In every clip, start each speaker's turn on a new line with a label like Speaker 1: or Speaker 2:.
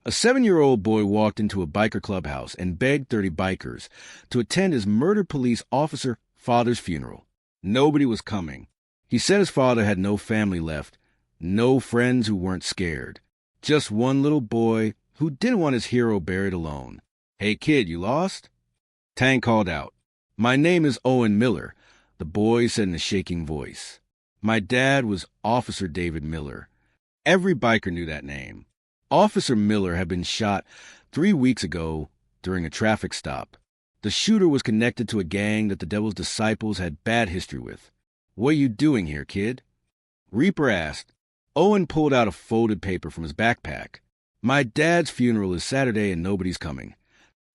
Speaker 1: A 7-year-old boy walked into a biker clubhouse and begged 30 bikers to attend his murdered police officer father's funeral. Nobody was coming. He said his father had no family left, no friends who weren't scared. Just one little boy who didn't want his hero buried alone. "Hey kid, you lost?" Tank called out. "My name is Owen Miller," the boy said in a shaking voice. "My dad was Officer David Miller." Every biker knew that name. Officer Miller had been shot 3 weeks ago during a traffic stop. The shooter was connected to a gang that the Devil's Disciples had bad history with. "What are you doing here, kid?" Reaper asked. Owen pulled out a folded paper from his backpack. "My dad's funeral is Saturday and nobody's coming."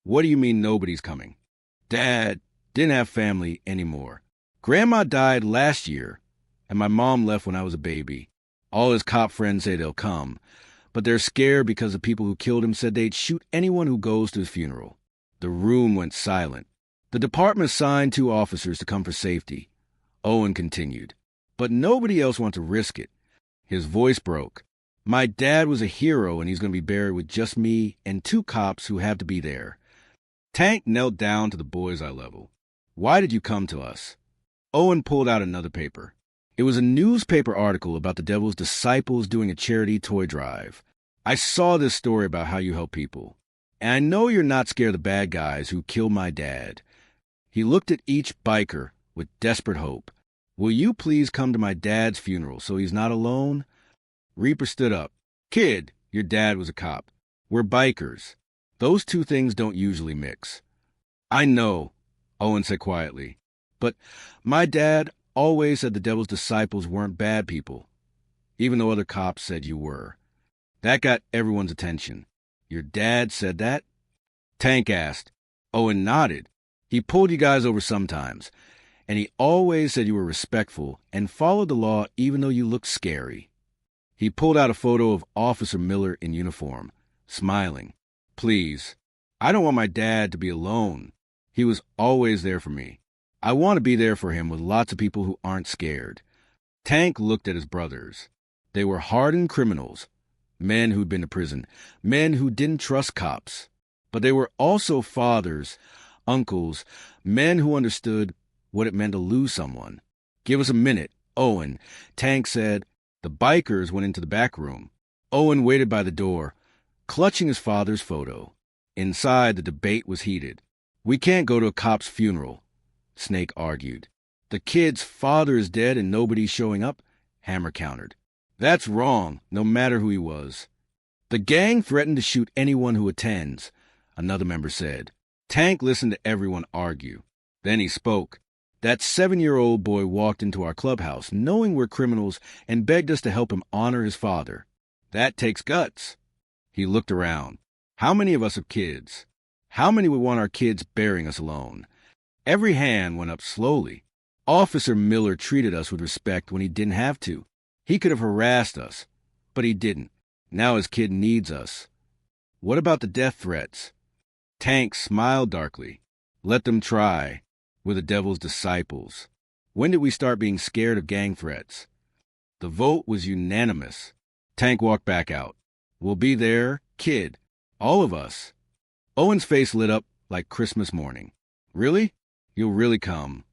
Speaker 1: "What do you mean nobody's coming?" "Dad didn't have family anymore. Grandma died last year, and my mom left when I was a baby. All his cop friends say they'll come, but they're scared because the people who killed him said they'd shoot anyone who goes to his funeral." The room went silent. "The department assigned 2 officers to come for safety," Owen continued. "But nobody else wants to risk it." His voice broke. "My dad was a hero, and he's going to be buried with just me and 2 cops who have to be there." Tank knelt down to the boy's eye level. "Why did you come to us?" Owen pulled out another paper. It was a newspaper article about the Devil's Disciples doing a charity toy drive. "I saw this story about how you help people. And I know you're not scared of the bad guys who killed my dad." He looked at each biker with desperate hope. "Will you please come to my dad's funeral so he's not alone?" Reaper stood up. "Kid, your dad was a cop. We're bikers. Those 2 things don't usually mix." "I know," Owen said quietly. "But my dad always said the Devil's Disciples weren't bad people, even though other cops said you were." That got everyone's attention. "Your dad said that?" Tank asked. Owen nodded. "He pulled you guys over sometimes, and he always said you were respectful and followed the law even though you looked scary." He pulled out a photo of Officer Miller in uniform, smiling. "Please, I don't want my dad to be alone. He was always there for me. I want to be there for him with lots of people who aren't scared." Tank looked at his brothers. They were hardened criminals, men who'd been to prison, men who didn't trust cops. But they were also fathers, uncles, men who understood what it meant to lose someone. "Give us a minute, Owen," Tank said. The bikers went into the back room. Owen waited by the door, clutching his father's photo. Inside, the debate was heated. "We can't go to a cop's funeral," Snake argued. "The kid's father is dead and nobody's showing up," Hammer countered. "That's wrong, no matter who he was." "The gang threatened to shoot anyone who attends," another member said. Tank listened to everyone argue. Then he spoke. "That 7-year-old boy walked into our clubhouse, knowing we're criminals, and begged us to help him honor his father. That takes guts." He looked around. "How many of us have kids? How many would want our kids burying us alone?" Every hand went up slowly. Officer Miller treated us with respect when he didn't have to. He could have harassed us, but he didn't. Now his kid needs us. "What about the death threats?" Tank smiled darkly. "Let them try. We're the Devil's Disciples. When did we start being scared of gang threats?" The vote was unanimous. Tank walked back out. "We'll be there, kid. All of us." Owen's face lit up like Christmas morning. "Really? You'll really come?"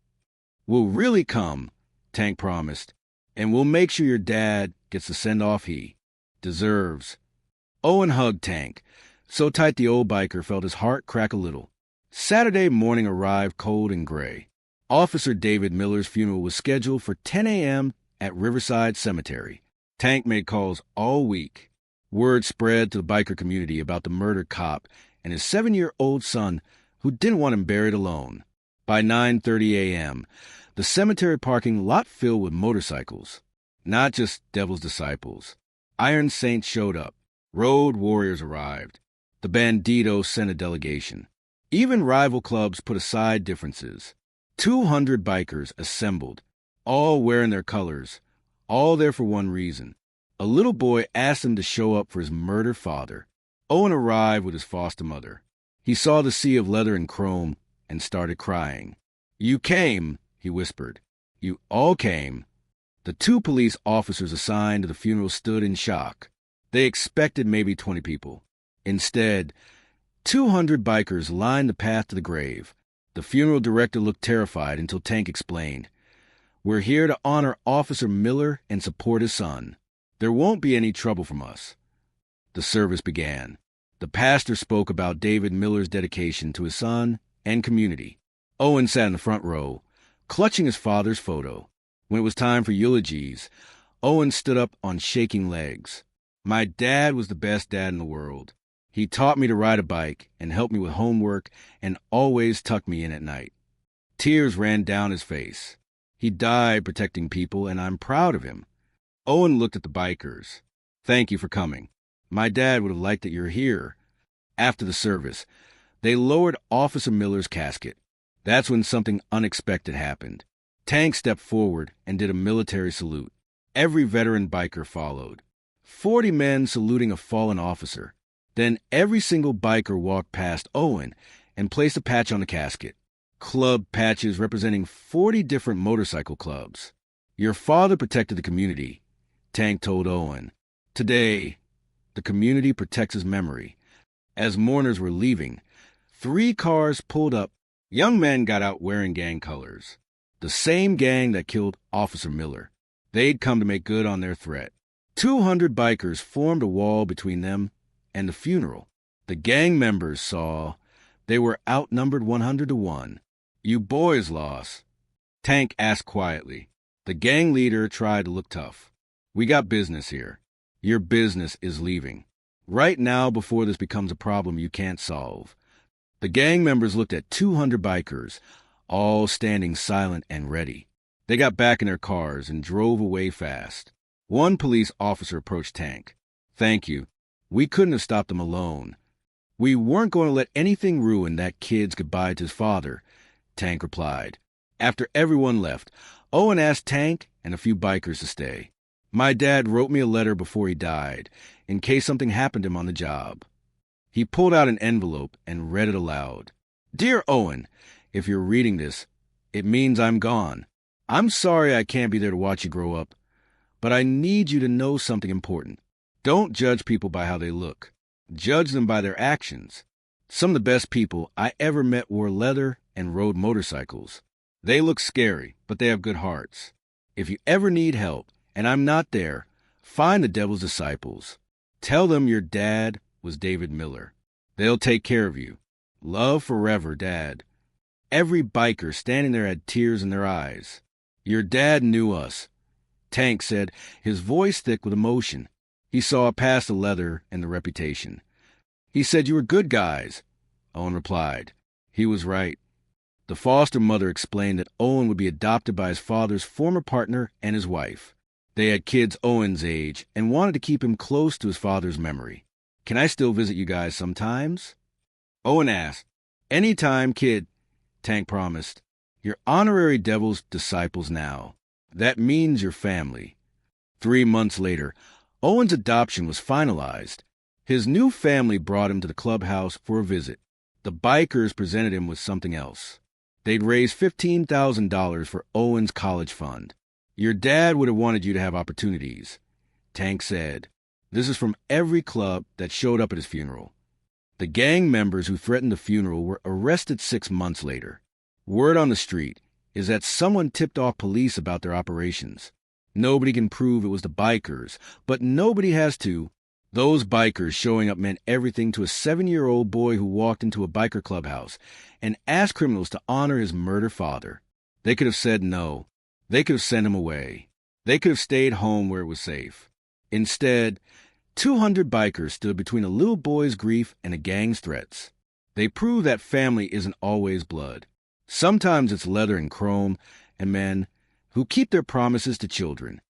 Speaker 1: "We'll really come," Tank promised. "And we'll make sure your dad gets the send-off he deserves." Owen hugged Tank, so tight the old biker felt his heart crack a little. Saturday morning arrived cold and gray. Officer David Miller's funeral was scheduled for 10 a.m. at Riverside Cemetery. Tank made calls all week. Word spread to the biker community about the murdered cop and his 7-year-old son who didn't want him buried alone. By 9:30 a.m., the cemetery parking lot filled with motorcycles. Not just Devil's Disciples. Iron Saints showed up. Road Warriors arrived. The Banditos sent a delegation. Even rival clubs put aside differences. 200 bikers assembled, all wearing their colors, all there for one reason. A little boy asked them to show up for his murdered father. Owen arrived with his foster mother. He saw the sea of leather and chrome and started crying. "You came," he whispered. "You all came." The 2 police officers assigned to the funeral stood in shock. They expected maybe 20 people. Instead, 200 bikers lined the path to the grave. The funeral director looked terrified until Tank explained, "We're here to honor Officer Miller and support his son. There won't be any trouble from us." The service began. The pastor spoke about David Miller's dedication to his son and community. Owen sat in the front row, clutching his father's photo. When it was time for eulogies, Owen stood up on shaking legs. "My dad was the best dad in the world. He taught me to ride a bike and helped me with homework and always tucked me in at night." Tears ran down his face. He died protecting people, and I'm proud of him. Owen looked at the bikers. "Thank you for coming. My dad would have liked that you're here." After the service, they lowered Officer Miller's casket. That's when something unexpected happened. Tank stepped forward and did a military salute. Every veteran biker followed. 40 men saluting a fallen officer. Then every single biker walked past Owen and placed a patch on the casket. Club patches representing 40 different motorcycle clubs. "Your father protected the community," Tank told Owen. "Today, the community protects his memory." As mourners were leaving, 3 cars pulled up. Young men got out wearing gang colors. The same gang that killed Officer Miller. They'd come to make good on their threat. 200 bikers formed a wall between them and the funeral. The gang members saw they were outnumbered 100 to 1. "You boys lost," Tank asked quietly. The gang leader tried to look tough. "We got business here. Your business is leaving. Right now, before this becomes a problem you can't solve." The gang members looked at 200 bikers, all standing silent and ready. They got back in their cars and drove away fast. One police officer approached Tank. "Thank you. We couldn't have stopped them alone." "We weren't going to let anything ruin that kid's goodbye to his father," Tank replied. After everyone left, Owen asked Tank and a few bikers to stay. "My dad wrote me a letter before he died, in case something happened to him on the job." He pulled out an envelope and read it aloud. "Dear Owen, if you're reading this, it means I'm gone. I'm sorry I can't be there to watch you grow up, but I need you to know something important. Don't judge people by how they look. Judge them by their actions. Some of the best people I ever met wore leather and rode motorcycles. They look scary, but they have good hearts. If you ever need help, and I'm not there, find the Devil's Disciples. Tell them your dad was David Miller. They'll take care of you. Love forever, Dad." Every biker standing there had tears in their eyes. "Your dad knew us," Tank said, his voice thick with emotion. He saw past the leather and the reputation. "He said you were good guys," Owen replied. He was right. The foster mother explained that Owen would be adopted by his father's former partner and his wife. They had kids Owen's age and wanted to keep him close to his father's memory. "Can I still visit you guys sometimes?" Owen asked. "Anytime, kid," Tank promised. "You're honorary Devil's Disciples now. That means your family." 3 months later, Owen's adoption was finalized. His new family brought him to the clubhouse for a visit. The bikers presented him with something else. They'd raised $15,000 for Owen's college fund. "Your dad would have wanted you to have opportunities," Tank said. This is from every club that showed up at his funeral. The gang members who threatened the funeral were arrested 6 months later. Word on the street is that someone tipped off police about their operations. Nobody can prove it was the bikers, but nobody has to. Those bikers showing up meant everything to a 7-year-old boy who walked into a biker clubhouse and asked criminals to honor his murdered father. They could have said no. They could have sent him away. They could have stayed home where it was safe. Instead, 200 bikers stood between a little boy's grief and a gang's threats. They proved that family isn't always blood. Sometimes it's leather and chrome, and men who keep their promises to children.